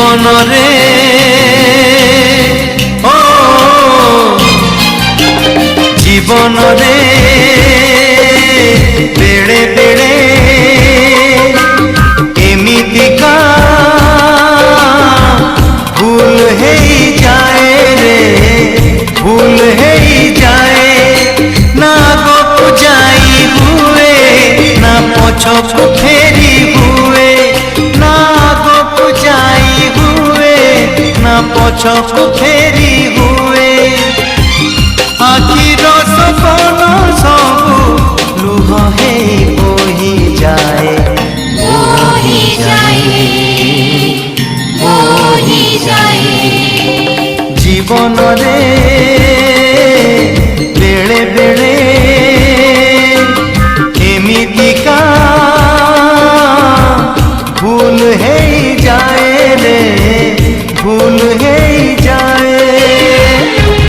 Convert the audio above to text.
जीवन रे ओ जीवन रे बेड़े बेड़े एमितिका भूल है जाए रे भूल है जाए ना गो जाई हुए ना पछो फेरी हुए ना गो जाई हुए ना पछो फेरी हुए आखिर सपन सब लुह हे बोही जाए बोही जाए बोही जाए जीवन रे